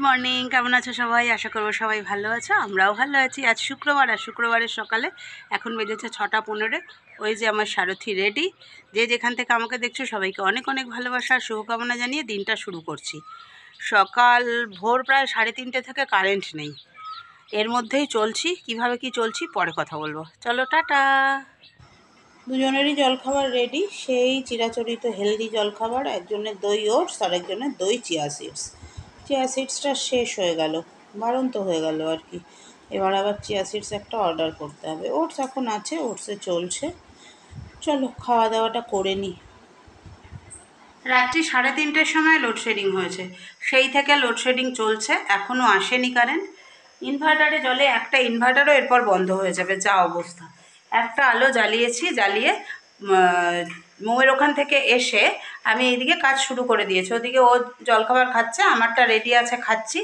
Morning, কেমন আছো সবাই? আশা করবো সবাই ভালো আছো, আমরাও ভালো আছি। আজ শুক্রবার, আর শুক্রবারের সকালে এখন বেজেছে 6:15। ওই যে আমার সারথি রেডি। যে যেখান থেকে আমাকে দেখছো সবাইকে অনেক অনেক ভালোবাসা আর শুভকামনা জানিয়ে দিনটা শুরু করছি। সকাল ভোর প্রায় 3:30 থেকে কারেন্ট নেই, এর মধ্যেই চলছি। কিভাবে কি চলছি পরে কথা বলবো, চলো টাটা। দুজনেরই জলখাবার রেডি, সেই চিরাচরিত হেলদি জলখাবার। একজনের দই ওটস আর একজনের দই চিয়া সিডস। চিয়া সিডসটা শেষ হয়ে গেল, বারন্ত হয়ে গেল আর কি। এবার আবার চিয়া সিডস একটা অর্ডার করতে হবে। ওটস এখন আছে, ওটসে চলছে। চলো খাওয়া দাওয়াটা করে নিই। রাত্রি 3:30টার সময় লোডশেডিং হয়েছে, সেই থেকে লোডশেডিং চলছে, এখনও আসেনি কারেন্ট। ইনভার্টারে জলে একটা ইনভার্টারও এরপর বন্ধ হয়ে যাবে, যা অবস্থা। একটা আলো জ্বালিয়েছি, জ্বালিয়ে মৌয়ের ওখান থেকে এসে আমি এইদিকে কাজ শুরু করে দিয়েছি। ওদিকে ও জলখাবার খাচ্ছে, আমারটা রেডি আছে, খাচ্ছি।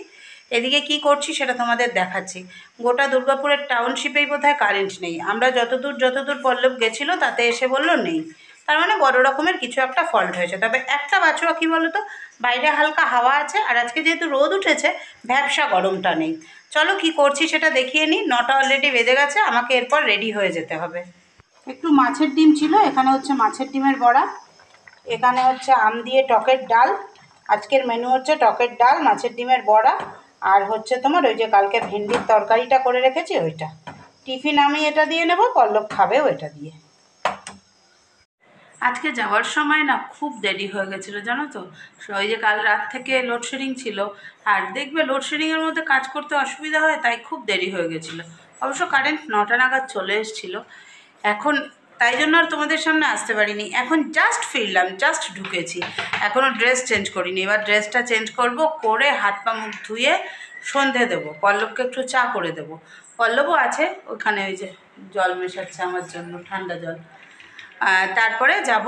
এদিকে কি করছি সেটা তোমাদের দেখাচ্ছি। গোটা দুর্গাপুরের টাউনশিপেই বোধহয় কারেন্ট নেই। আমরা যতদূর পল্লব গেছিলো তাতে এসে বললো নেই। তার মানে বড় রকমের কিছু একটা ফল্ট হয়েছে। তবে একটা বাঁচোয়া কী বলো তো, বাইরে হালকা হাওয়া আছে, আর আজকে যেহেতু রোদ উঠেছে ভ্যাপসা গরমটা নেই। চলো কি করছি সেটা দেখিয়ে নিই। 9টা অলরেডি বেজে গেছে, আমাকে এরপর রেডি হয়ে যেতে হবে। একটু মাছের ডিম ছিল, এখানে হচ্ছে মাছের ডিমের বড়া, এখানে হচ্ছে আম দিয়ে টকের ডাল। আজকের মেনু হচ্ছে টকের ডাল, মাছের ডিমের বড়া, আর হচ্ছে তোমার ওই যে কালকে ভেন্ডির তরকারিটা করে রেখেছি ওইটা। টিফিন আমি এটা দিয়ে নেব, পল্লব খাবেও এটা দিয়ে। আজকে যাওয়ার সময় না খুব দেরি হয়ে গেছিলো জানো তো। ওই যে কাল রাত থেকে লোডশেডিং ছিল, আর দেখবে লোডশেডিংয়ের মধ্যে কাজ করতে অসুবিধা হয়, তাই খুব দেরি হয়ে গেছিলো। অবশ্য কারেন্ট 9টা নাগাদ চলে এসেছিলো। এখন তাই জন্য আর তোমাদের সামনে আসতে পারিনি। এখন জাস্ট ফিরলাম, জাস্ট ঢুকেছি, এখনও ড্রেস চেঞ্জ করিনি। এবার ড্রেসটা চেঞ্জ করব, করে হাত পা মুখ ধুয়ে সন্ধে দেবো। পল্লবকে একটু চা করে দেবো। পল্লবও আছে ওখানে, ওই যে জল মেশাচ্ছে আমার জন্য, ঠান্ডা জল। তারপরে যাব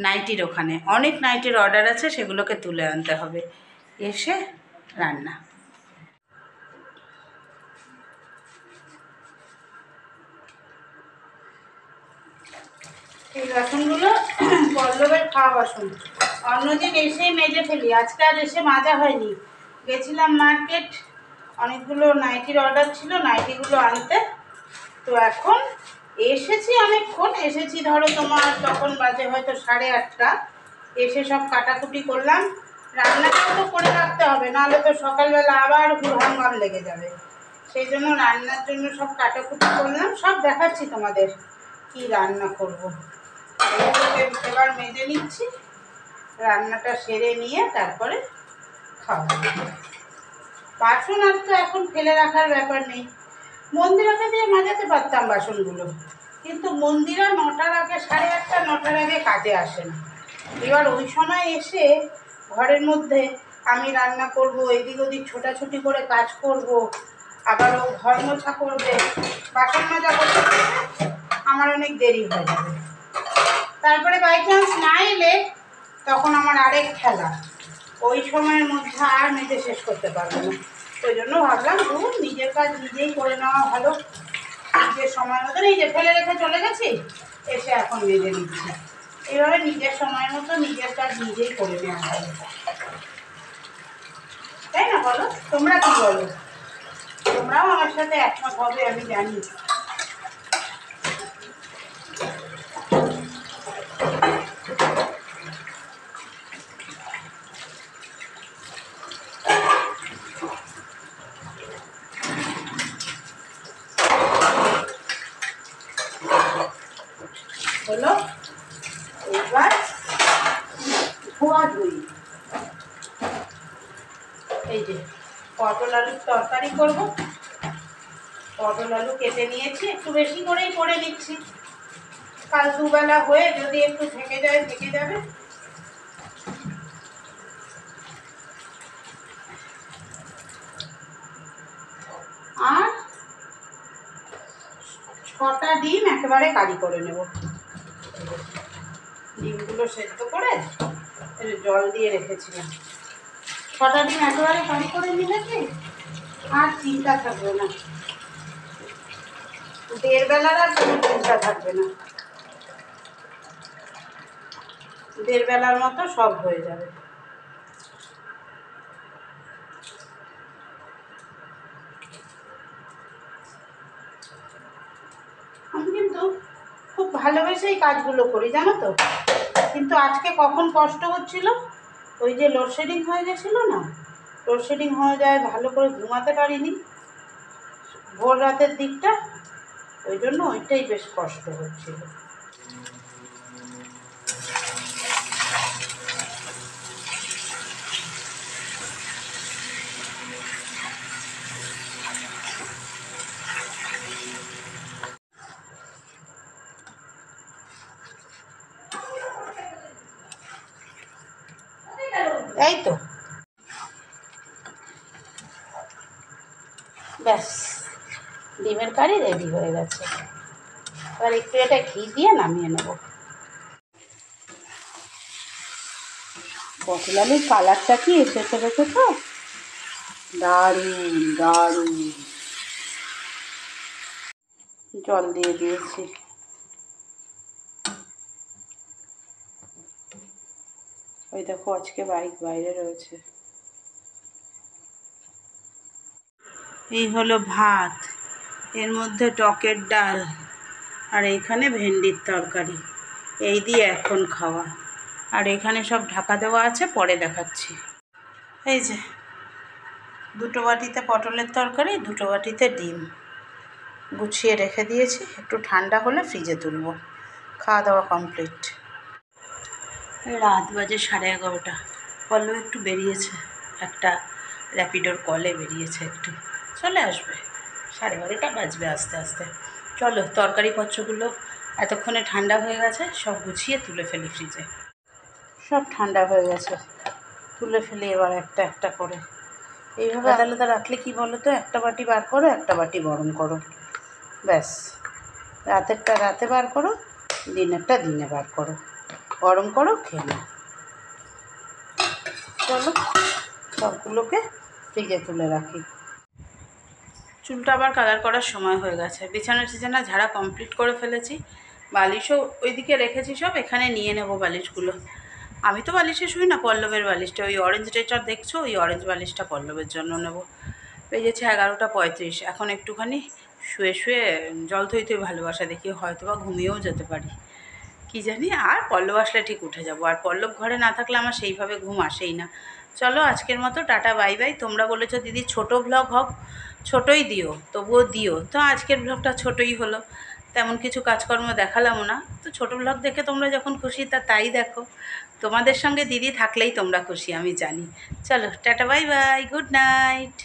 নাইটির ওখানে, অনেক নাইটির অর্ডার আছে, সেগুলোকে তুলে আনতে হবে, এসে রান্না। এই বাসনগুলো পল্লবের খাওয়া বাসন, অন্যদিন এসেই মেজে ফেলি, আজকে আর এসে মাজা হয়নি। গেছিলাম মার্কেট, অনেকগুলো নাইটির অর্ডার ছিল, নাইটিগুলো আনতে। তো এখন এসেছি, অনেকক্ষণ এসেছি, ধরো তোমার তখন বাজে হয়তো 8:30। এসে সব কাটাকুটি করলাম। রান্নাটাও তো করে রাখতে হবে, নাহলে তো সকালবেলা আবার হুড়হাঙ্গাম লেগে যাবে। সেই জন্য রান্নার জন্য সব কাটাকুটি করলাম, সব দেখাচ্ছি তোমাদের কি রান্না করব। এবার মেজে নিচ্ছি, রান্নাটা সেরে নিয়ে তারপরে খাওয়া। বাসন আর তো এখন ফেলে রাখার ব্যাপার নেই। মন্দিরাকে দিয়ে মাজাতে পারতাম বাসনগুলো, কিন্তু মন্দিরা 9টার আগে, 8:30, 9টার আগে কাজে আসে না। এবার ওই সময় এসে ঘরের মধ্যে আমি রান্না করব, এদিক ওদিক ছোটাছুটি করে কাজ করব, আবার ও ঘর মোছা করবে, বাসন মাজা করতে আমার অনেক দেরি হয়ে যাবে। তারপরে বাই চান্স না এলে তখন আমার আরেক খেলা, ওই সময়ের মধ্যে আর মেজে শেষ করতে পারবো না। ওই জন্য ভাবলাম নিজের কাজ নিজেই করে নেওয়া ভালো। নিজের সময় মতো, এই যে ফেলে রেখে চলে গেছি, এসে এখন মেজে নিচ্ছি। এইভাবে নিজের সময় মতো নিজের কাজ নিজেই করে নেওয়া ভালো, তাই না বলো? তোমরা কি বলো? তোমরাও আমার সাথে একমত হবে আমি জানি। হলো, এবার ধোয়াধুয়ি। এই যে পটল আলুর তরকারি করব, পটল আলু কেটে নিয়েছি, একটু বেশি করেই করে নিচ্ছি। কাল দুবেলা হয়ে যদি একটু থেকে যায় থেকে যাবে। আর 6টা ডিম একেবারে কারি করে নেব। ডিমগুলো সেদ্ধ করে জল দিয়ে রেখেছিলাম। 6টা ডিম একেবারে কারি করে নিলে কি আর চিন্তা থাকবে না, দেড় বেলার আর কোনো চিন্তা থাকবে না, দেড় বেলার মতো সব হয়ে যাবে। কিন্তু খুব ভালোবেসেই কাজগুলো করি, জানো তো। কিন্তু আজকে কখন কষ্ট হচ্ছিল, ওই যে লোডশেডিং হয়ে গেছিলো না, লোডশেডিং হয়ে যায়, ভালো করে ঘুমাতে পারিনি ভোর রাতের দিকটা, ওই জন্য ওইটাই বেশ কষ্ট হচ্ছিল। এই তো ব্যাস, ডিমের কারি রেডি হয়ে গেছে। এবার একটু এটা ঘি দিয়ে নামিয়ে নেব। পটল আলুর কালারটা কি এসেছে দেখো তো, দারুণ দারুণ। জল দিয়ে দিয়েছি। ওই দেখো আজকে বাইক বাইরে রয়েছে। এই হলো ভাত, এর মধ্যে টকের ডাল, আর এইখানে ভেন্ডির তরকারি। এই দিয়ে এখন খাওয়া। আর এখানে সব ঢাকা দেওয়া আছে, পরে দেখাচ্ছি। এই যে দুটো বাটিতে পটলের তরকারি, দুটো বাটিতে ডিম গুছিয়ে রেখে দিয়েছি, একটু ঠান্ডা হলে ফ্রিজে তুলব। খাওয়া দাওয়া কমপ্লিট। রাত বাজে 11:30। পল্লব একটু বেরিয়েছে, একটা র্যাপিডোর কলে বেরিয়েছে, একটু চলে আসবে। 12:30 বাজবে আস্তে আস্তে। চলো তরকারিপত্রগুলো এতক্ষণে ঠান্ডা হয়ে গেছে, সব গুছিয়ে তুলে ফেলি ফ্রিজে। সব ঠান্ডা হয়ে গেছে, তুলে ফেলি এবার একটা একটা করে। এইভাবে আলাদা আলাদা রাখলে কি বলো তো, একটা বাটি বার করো, একটা বাটি গরম করো, ব্যাস। রাতেরটা রাতে বার করো, দিনেরটা দিনে বার করো, গরম করো, খেয়ে নাও। চলো সবগুলোকে ফ্রিজে তুলে রাখি। চুলটা আবার কালার করার সময় হয়ে গেছে। বিছানা টিছানা ঝাড়া কমপ্লিট করে ফেলেছি, বালিশও ওইদিকে রেখেছি, সব এখানে নিয়ে নেব বালিশগুলো। আমি তো বালিশে শুই না, পল্লবের বালিশটা, ওই অরেঞ্জ যেটা দেখছো, ওই অরেঞ্জ বালিশটা পল্লবের জন্য নেব। বেজেছে 11:35। এখন একটুখানি শুয়ে শুয়ে জল থইতে ভালোবাসা দেখি, হয়তো বা ঘুমিয়েও যেতে পারি, কি জানি। আর পল্লব আসলে ঠিক উঠে যাব, আর পল্লব ঘরে না থাকলে আমার সেইভাবে ঘুম আসেই না। চলো আজকের মতো টাটা বাই বাই। তোমরা বলেছো দিদি ছোট ব্লগ হোক, ছোটোই দিও, তবুও দিও। তো আজকের ব্লগটা ছোটোই হলো, তেমন কিছু কাজকর্ম দেখালামও না। তো ছোটো ব্লগ দেখে তোমরা যখন খুশি তাই দেখো। তোমাদের সঙ্গে দিদি থাকলেই তোমরা খুশি, আমি জানি। চলো tata bye bye, good night.